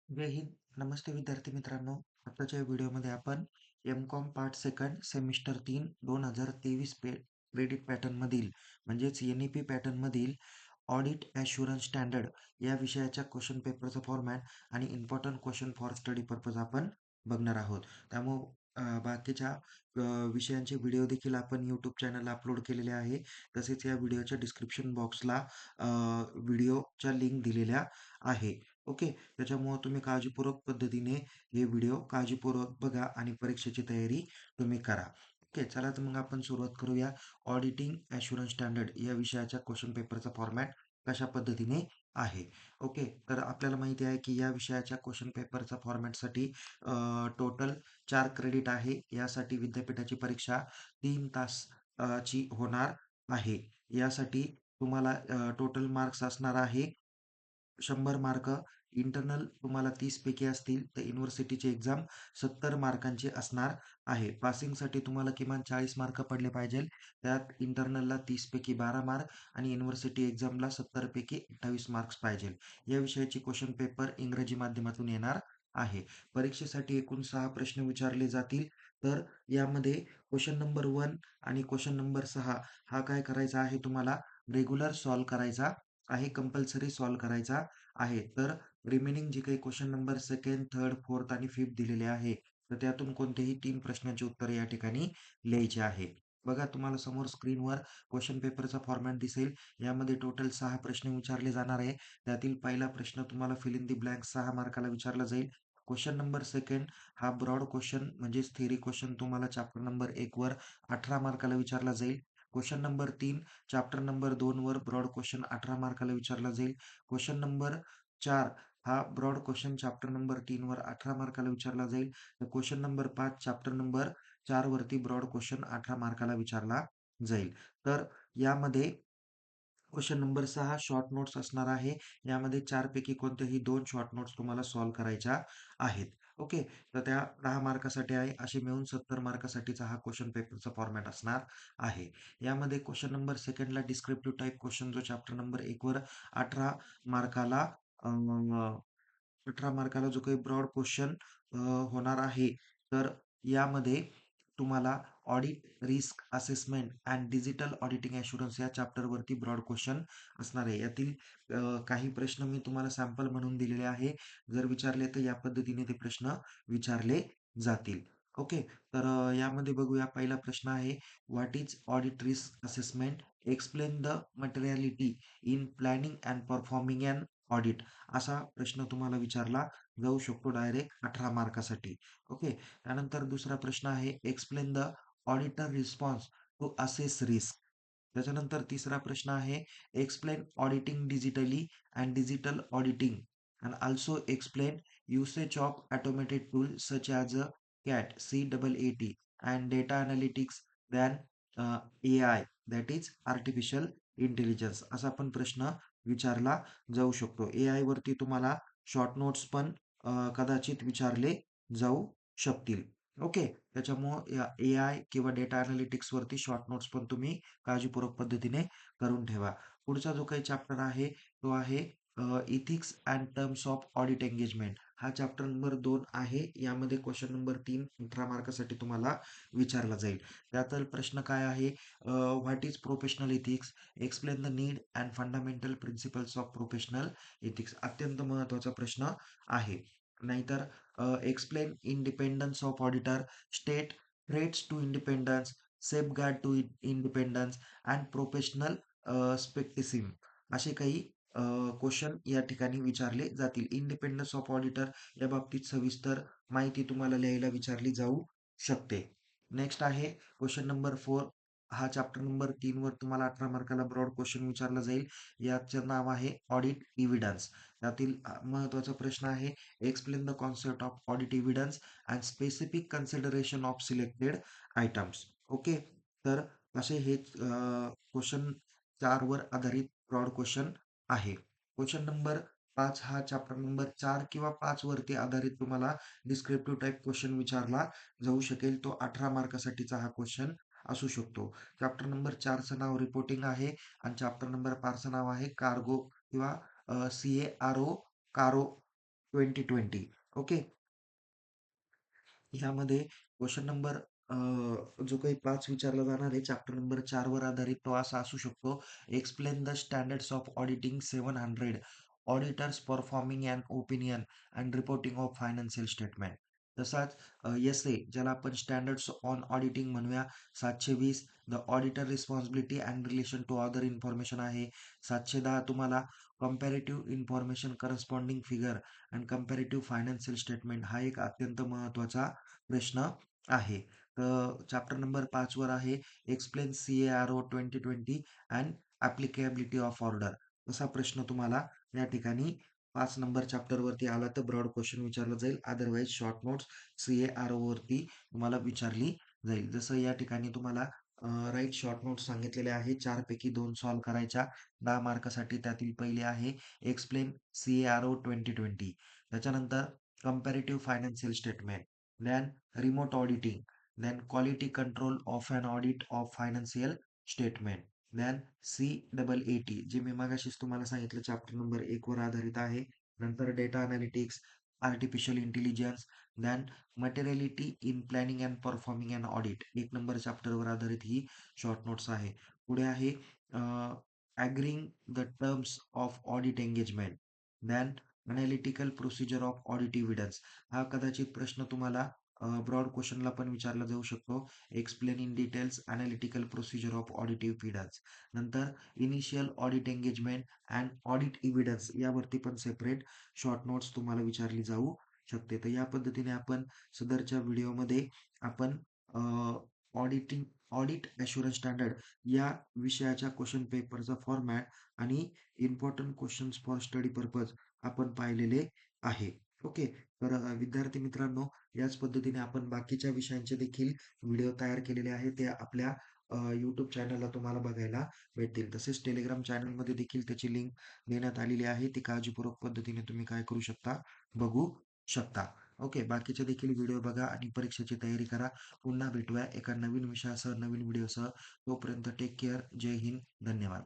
जय हिंद. नमस्ते विद्यार्थी मित्रांनो. आताच्या व्हिडिओमध्ये आपण M Com part second semester 3 2023 credit पॅटर्नमधील म्हणजेच एन.ई.पी पॅटर्नमधील ऑडिट ॲश्युरन्स स्टँडर्ड या विषयाच्या क्वेश्चन पेपरचा फॉर्मॅट आणि important question for study purpose आपण बघणार आहोत. त्यामुळं बाकीच्या विषयांचे व्हिडिओ देखील आपण यूट्यूब चॅनलला अपलोड केलेले आहे. तसेच या व्हिडिओच्या डिस्क्रिप्शन बॉक्सला व्हिडिओच्या लिंक दिलेल्या आहे. ओके. त्याच्यामुळं तुम्ही काळजीपूर्वक पद्धतीने हे व्हिडिओ काळजीपूर्वक बघा आणि परीक्षेची तयारी तुम्ही करा. ओके. चला तर मग आपण सुरुवात करूया. ऑडिटिंग ॲश्युरन्स स्टँडर्ड या विषयाच्या क्वेश्चन पेपरचा फॉर्मॅट कशा पद्धतीने आहे. ओके. तर आपल्याला माहिती आहे की या विषयाच्या क्वेश्चन पेपरचा फॉर्मॅटसाठी टोटल 4 क्रेडिट आहे. यासाठी विद्यापीठाची परीक्षा 3 तास ची होणार आहे. यासाठी तुम्हाला टोटल मार्क्स असणार आहे 100 मार्क. इंटरनल तुम्हाला 30 पैकी असतील तर युनिव्हर्सिटीची एक्झाम 70 मार्कांची असणार आहे. पासिंगसाठी तुम्हाला किमान 40 मार्क पडले पाहिजे. त्यात इंटरनलला 30 पैकी 12 मार्क आणि युनिव्हर्सिटी एक्झामला 70 पैकी 28 मार्क्स पाहिजे. या विषयाची क्वेश्चन पेपर इंग्रजी माध्यमातून येणार आहे. परीक्षेसाठी एकूण 6 प्रश्न विचारले जातील. तर यामध्ये क्वेश्चन नंबर 1 आणि क्वेश्चन नंबर 6 हा काय करायचा आहे तुम्हाला रेग्युलर सॉल्व्ह करायचा आहे. कंपल्सरी सॉल्व्ह करायचा आहे. तर रिमेनिंग जे काही question number second, third, fourth आणि फिफ्थ दिलेले आहे, तर त्यातून कोणतेही 3 प्रश्नांची उत्तरे या ठिकाणी लिहायची आहे. बघा तुम्हाला समोर स्क्रीनवर क्वेश्चन पेपरचा फॉर्मॅट दिसेल. यामध्ये टोटल 6 प्रश्न विचारले जाणार आहे. त्यातील पहिला प्रश्न तुम्हाला फिल इन द ब्लँक 6 मार्काला विचारला जाईल. क्वेश्चन नंबर सेकंड हा ब्रॉड क्वेश्चन म्हणजेच थेअरी क्वेश्चन तुम्हाला चॅप्टर नंबर 1 वर 18 मार्काला विचारला जाईल. क्वेश्चन नंबर 3 चॅप्टर नंबर 2 वर ब्रॉड क्वेश्चन 18 मार्काला विचारला जाईल. क्वेश्चन नंबर 4 हा ब्रॉड क्वेश्चन चॅप्टर नंबर 3 वर 18 मार्काला विचारला जाईल. तर क्वेश्चन नंबर 5 चॅप्टर नंबर 4 वरती ब्रॉड क्वेश्चन 18 मार्काला विचारला जाईल. तर यामध्ये क्वेश्चन नंबर 6 शॉर्ट नोट्स असणार आहे. यामध्ये 4 पैकी कोणत्याही 2 शॉर्ट नोट्स तुम्हाला सॉल्व्ह करायच्या आहेत. ओके. तर त्या 10 मार्कासाठी आहे. असे मिळून 70 मार्कासाठीचा हा क्वेश्चन पेपरचा फॉर्मॅट असणार आहे. यामध्ये क्वेश्चन नंबर सेकंडला डिस्क्रिप्टिव्ह टाइप क्वेश्चन जो चॅप्टर नंबर 1 वर 18 मार्काला अ, 18 मार्काला जो काही ब्रॉड क्वेश्चन होणार आहे. तर यामध्ये तुम्हाला audit, risk assessment and digital auditing assurance या चॅप्टरवरती ब्रॉड क्वेश्चन असणार आहे. यातील काही प्रश्न मी तुम्हाला सॅम्पल म्हणून दिलेले आहे. जर विचारले तर या पद्धतीने ते प्रश्न विचारले जातील. ओके. तर यामध्ये बघूया पहिला प्रश्न आहे what is audit risk assessment? Explain the materiality in planning and performing an audit. असा प्रश्न तुम्हाला विचारला जाऊ शकतो डायरेक्ट 18 मार्कासाठी. ओके. त्यानंतर दुसरा प्रश्न आहे explain the auditor response to assess risk. त्याच्यानंतर तिसरा प्रश्न आहे explain auditing digitally and digital auditing and also explain usage of automated tools such as CAT, CAAT and data analytics than AI, that is artificial intelligence. असा पण प्रश्न विचारला जाऊ शकतो. AI वरती तुम्हाला शॉर्ट नोट्स पण कदाचित विचारले जाऊ शकतील. ओके. त्याच्यामुळं या AI किंवा डेटा अॅनालिटिक्स वरती शॉर्ट नोट्स पण तुम्ही काळजीपूर्वक पद्धतीने करून ठेवा. पुढचा जो काही चॅप्टर आहे तो आहे ethics and terms of audit engagement. हा चॅप्टर नंबर 2 आहे. यामध्ये क्वेश्चन नंबर 3 18 मार्कासाठी तुम्हाला विचारला जाईल. त्यातील प्रश्न काय आहे what is professional ethics? Explain the need and fundamental principles of professional ethics. अत्यंत महत्त्वाचा प्रश्न आहे. नाहीतर explain independence of auditor, state threats to independence, safeguard to independence and professional scepticism असे काही क्वेश्चन या ठिकाणी विचारले जातील. इंडिपेंडन्स ऑफ ऑडिटर या बाबतीत सविस्तर माहिती तुम्हाला लिहायला विचारली जाऊ शकते. नेक्स्ट आहे क्वेश्चन नंबर 4. हा चॅप्टर नंबर 3 वर तुम्हाला 18 मार्काला ब्रॉड क्वेश्चन विचारला जाईल. याचं नाव आहे ऑडिट इव्हिडन्स. त्यातील महत्त्वाचा प्रश्न आहे explain the concept of audit evidence and specific consideration of selected items. Okay. तर असे हे क्वेश्चन 4 वर आधारित ब्रॉड क्वेश्चन आहे. क्वेश्चन नंबर 5 हा चॅप्टर नंबर 4 किंवा 5 वरती आधारित तुम्हाला डिस्क्रिप्टिव्ह टाइप क्वेश्चन विचारला जाऊ शकेल. तो 18 मार्कासाठीचा हा क्वेश्चन असू शकतो. चॅप्टर नंबर 4चं नाव रिपोर्टिंग आहे आणि चॅप्टर नंबर 5चं नाव आहे कार्गो किंवा CARO कारो 2020. ओके. ह्यामध्ये क्वेश्चन नंबर जो काही 5 विचारला जाणार आहे चॅप्टर नंबर 4 वर आधारित तो असा असू शकतो. Explain the standards of auditing 700 auditors performing and opinion and reporting of financial statement. तसाच एस ज्याला आपण स्टँडर्ड्स ऑन ऑडिटिंग म्हणूया 720 the auditor responsibility and relation to other information आहे. 710 तुम्हाला comparative information corresponding figure and comparative financial statement हा एक अत्यंत महत्त्वाचा प्रश्न आहे. तर चॅप्टर नंबर 5 वर आहे explain CARO 2020 and applicability of order. असा प्रश्न तुम्हाला या ठिकाणी 5 नंबर चॅप्टर वरती आला तर ब्रॉड क्वेश्चन विचारला जाईल. अदरवाईज शॉर्ट नोट्स CARO वरती तुम्हाला विचारली जाईल. जसं या ठिकाणी तुम्हाला राईट शॉर्ट नोट्स सांगितलेले आहे. 4 पैकी 2 सॉल्व्ह करायच्या. 10 मार्कासाठी त्यातील पहिले आहे एक्सप्लेन CARO 2020. त्याच्यानंतर comparative financial statement, then remote auditing, then quality control of an audit of financial statement, then CAAT जे मी मगाशीच तुम्हाला सांगितलं चॅप्टर नंबर 1 वर आधारित आहे. नंतर data analytics, artificial intelligence, then materiality in planning and performing and audit 1 number चॅप्टरवर आधारित ही शॉर्ट नोट्स आहे. पुढे आहे agreeing the terms of audit engagement, then analytical procedure of audit evidence. हा कदाचित प्रश्न तुम्हाला ब्रॉड क्वेश्चनला पण विचारला जाऊ शकतो. Explain in details analytical procedure of audit evidence. नंतर initial audit engagement and audit evidence यावरती पण सेपरेट शॉर्ट नोट्स तुम्हाला विचारली जाऊ शकते. तर या पद्धतीने आपण सदरच्या व्हिडिओमध्ये आपण ऑडिटिंग ऑडिट ॲश्युरन्स स्टँडर्ड या विषयाच्या क्वेश्चन पेपरचा फॉर्मॅट आणि important questions for study purpose आपण पाहिलेले आहे. ओके. तर विद्यार्थी मित्रांनो, याच पद्धतीने आपण बाकीच्या विषयांचे देखील व्हिडिओ तयार केलेले आहेत. ते आपल्या YouTube चॅनलला तुम्हाला बघायला भेटतील. तसेच Telegram चॅनलमध्ये देखील त्याची लिंक देण्यात आलेली आहे. ती काळजीपूर्वक पद्धतीने तुम्ही काय करू शकता, बघू शकता. ओके. बाकीचे देखील व्हिडिओ बघा आणि परीक्षेची तयारी करा. पुन्हा भेटूया एका नवीन विषयासह, नवीन व्हिडिओसह. तोपर्यंत टेक केअर. जय हिंद. धन्यवाद.